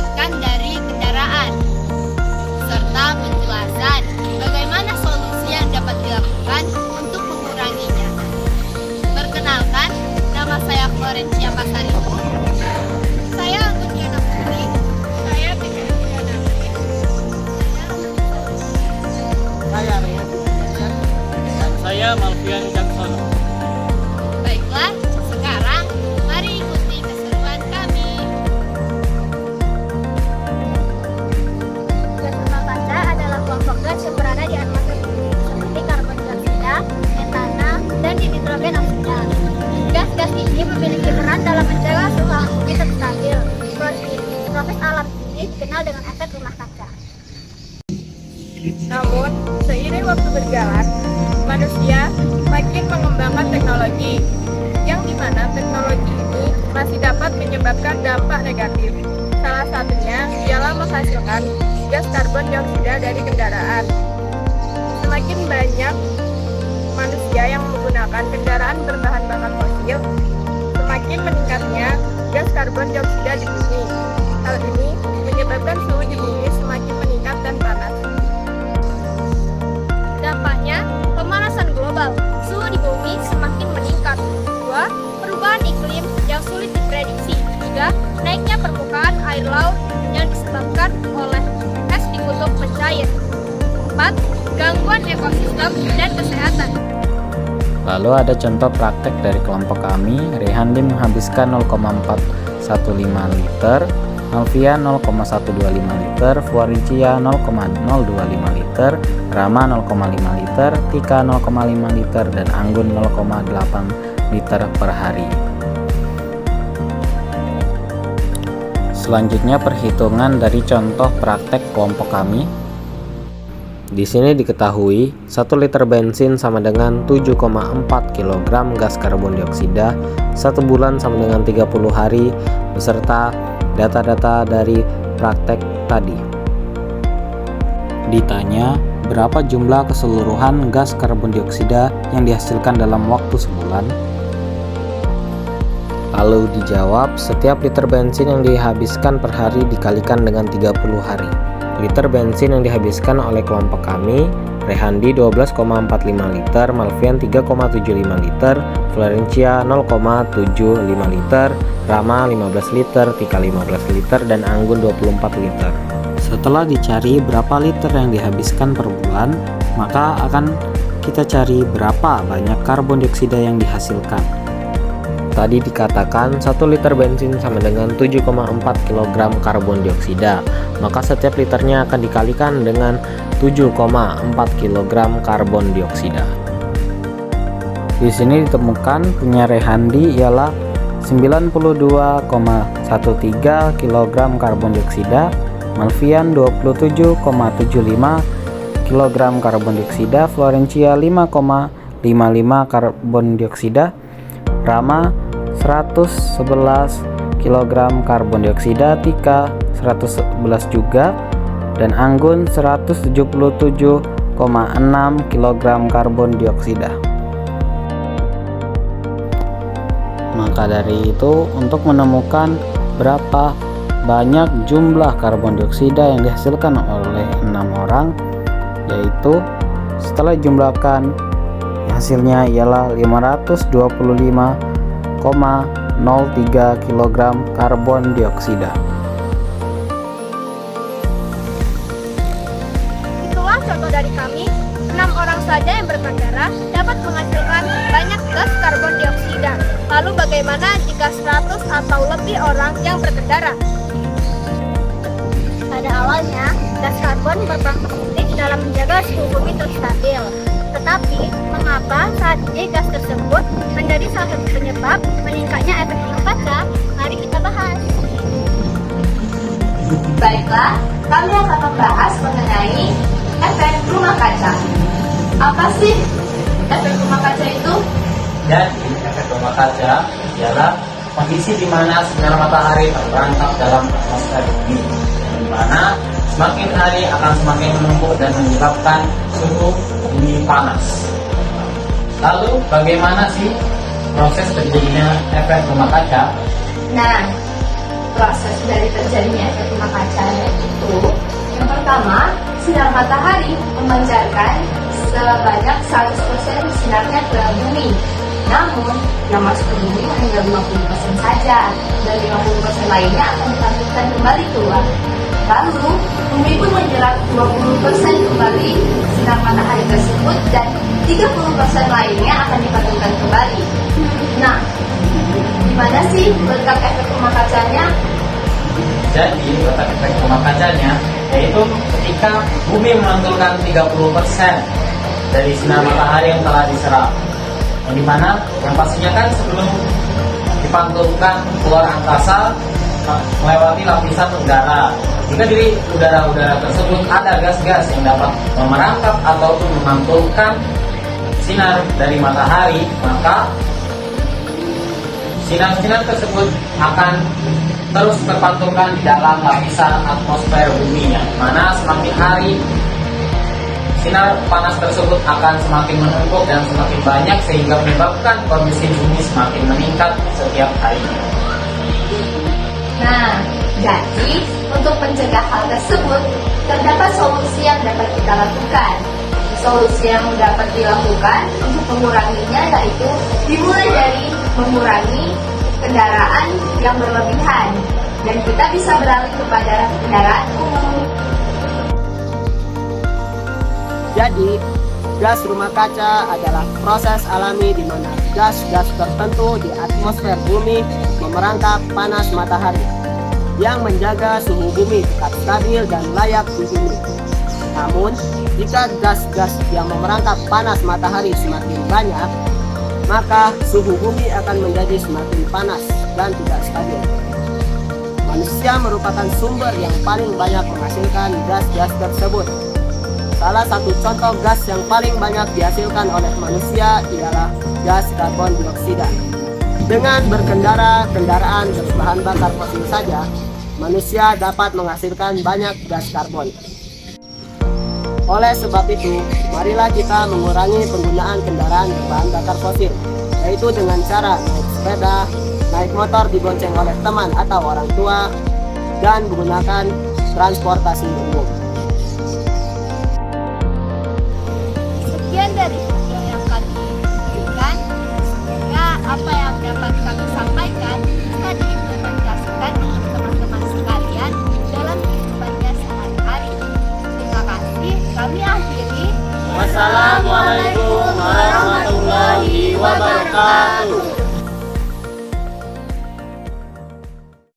dapatkan dari kendaraan, serta penjelasan bagaimana solusi yang dapat dilakukan untuk menguranginya. Perkenalkan, nama saya Florencia Pasaribu. Saya Anggun Diana Putri. Saya Tika Diana Putri. Saya Rehan Diana. Dan saya Malvian Jacksono. Baiklah, sekarang mari ikuti keseruan kami. Gas rumah kaca adalah kelompok gas yang berada di atmosfer bumi, seperti karbon dioksida, metana, dan nitrogen oksida. Gas-gas ini memiliki peran dalam menjaga suhu bumi tetap stabil. Proses alam ini dikenal dengan efek rumah kaca. Namun, seiring waktu berjalan, manusia makin mengembangkan teknologi, yang dimana teknologi ini masih dapat menyebabkan dampak negatif. Salah satunya ialah menghasilkan gas karbon dioksida dari kendaraan. Semakin banyak manusia yang menggunakan kendaraan berbahan bakar fosil, semakin meningkatnya gas karbon dioksida di bumi. Hal ini menyebabkan suhu di bumi semakin meningkat dan panas. Dampaknya, pemanasan global, suhu di bumi semakin meningkat. 2. Perubahan iklim yang sulit diprediksi. 3. Naiknya permukaan air laut yang disebabkan oleh es di kutub mencair. 4. Gangguan ekosistem dan kesehatan. Lalu ada contoh praktek dari kelompok kami. Rehandi menghabiskan 0,415 liter, Malvian 0,125 liter, Florencia 0,025 liter, Rama 0,5 liter, Tika 0,5 liter, dan Anggun 0,8 liter per hari. Selanjutnya perhitungan dari contoh praktek kelompok kami. Di sini diketahui 1 liter bensin sama dengan 7,4 kg gas karbon dioksida, 1 bulan sama dengan 30 hari, beserta data-data dari praktek tadi. Ditanya berapa jumlah keseluruhan gas karbon dioksida yang dihasilkan dalam waktu sebulan. Lalu dijawab setiap liter bensin yang dihabiskan per hari dikalikan dengan 30 hari. Liter bensin yang dihabiskan oleh kelompok kami, Rehandi 12,45 liter, Malvian 3,75 liter, Florencia 0,75 liter, Rama 15 liter, Tika 15 liter, dan Anggun 24 liter. Setelah dicari berapa liter yang dihabiskan per bulan, maka akan kita cari berapa banyak karbon dioksida yang dihasilkan. Tadi dikatakan 1 liter bensin sama dengan 7,4 kg karbon dioksida, maka setiap liternya akan dikalikan dengan 7,4 kg karbon dioksida. Di sini ditemukan punya Rehandi ialah 92,13 kg karbon dioksida, Malvian 27,75 kg karbon dioksida, Florencia 5,55 karbon dioksida, Rama 111 kg karbon dioksida, Tika 111 juga, dan Anggun 177,6 kg karbon dioksida. Maka dari itu, untuk menemukan berapa banyak jumlah karbon dioksida yang dihasilkan oleh 6 orang, yaitu setelah jumlahkan hasilnya ialah 525,03 kg karbon dioksida. Itulah contoh dari kami, 6 orang saja yang berkendara dapat menghasilkan banyak gas karbon dioksida. Lalu bagaimana jika 100 atau lebih orang yang berkendara? Pada awalnya, gas karbon berperan penting dalam menjaga suhu bumi terus stabil. Tetapi, mengapa saat ini gas tersebut menjadi salah satu penyebab meningkatnya efek rumah kaca? Mari kita bahas. Baiklah, kami akan membahas mengenai efek rumah kaca. Apa sih efek rumah kaca itu? Jadi, efek rumah kaca ialah kondisi di mana sinar matahari terperangkap dalam atmosfer bumi, di mana semakin hari akan semakin menumpuk dan menyebabkan suhu bumi panas. Lalu, bagaimana sih proses terjadinya efek rumah kaca? Nah, proses dari terjadinya efek rumah kaca itu, yang pertama, sinar matahari memancarkan sebanyak 100% sinarnya ke bumi. Namun, yang masuk ke bumi hanya 50% saja, dan 50% lainnya akan dipantulkan kembali keluar. Lalu, bumi pun menyerap 20% kembali sinar matahari tersebut, dan 30% lainnya akan dipantulkan kembali. Nah, gimana sih letak efek rumah kacanya? Jadi letak efek rumah kacanya yaitu ketika bumi memantulkan 30% dari sinar matahari yang telah diserap. Yang dimana yang pastinya kan sebelum dipantulkan keluar angkasa melewati lapisan udara. Jika di udara-udara tersebut ada gas-gas yang dapat memerangkap ataupun memantulkan sinar dari matahari, maka sinar-sinar tersebut akan terus terpantulkan di dalam lapisan atmosfer bumi, yang mana semakin hari sinar panas tersebut akan semakin menumpuk dan semakin banyak sehingga menyebabkan kondisi bumi semakin meningkat setiap harinya. Nah, jadi untuk mencegah hal tersebut, terdapat solusi yang dapat kita lakukan. Solusi yang dapat dilakukan untuk menguranginya yaitu dimulai dari mengurangi kendaraan yang berlebihan, dan kita bisa beralih kepada kendaraan umum. Jadi, gas rumah kaca adalah proses alami di mana gas-gas tertentu di atmosfer bumi memerangkap panas matahari yang menjaga suhu bumi tetap stabil dan layak di bumi. Namun, jika gas-gas yang memerangkap panas matahari semakin banyak, maka suhu bumi akan menjadi semakin panas dan tidak stabil. Manusia merupakan sumber yang paling banyak menghasilkan gas-gas tersebut. Salah satu contoh gas yang paling banyak dihasilkan oleh manusia ialah gas karbon dioksida. Dengan berkendara kendaraan berbahan bakar fosil saja, manusia dapat menghasilkan banyak gas karbon. Oleh sebab itu, marilah kita mengurangi penggunaan kendaraan berbahan bakar fosil, yaitu dengan cara naik sepeda, naik motor dibonceng oleh teman atau orang tua, dan menggunakan transportasi umum.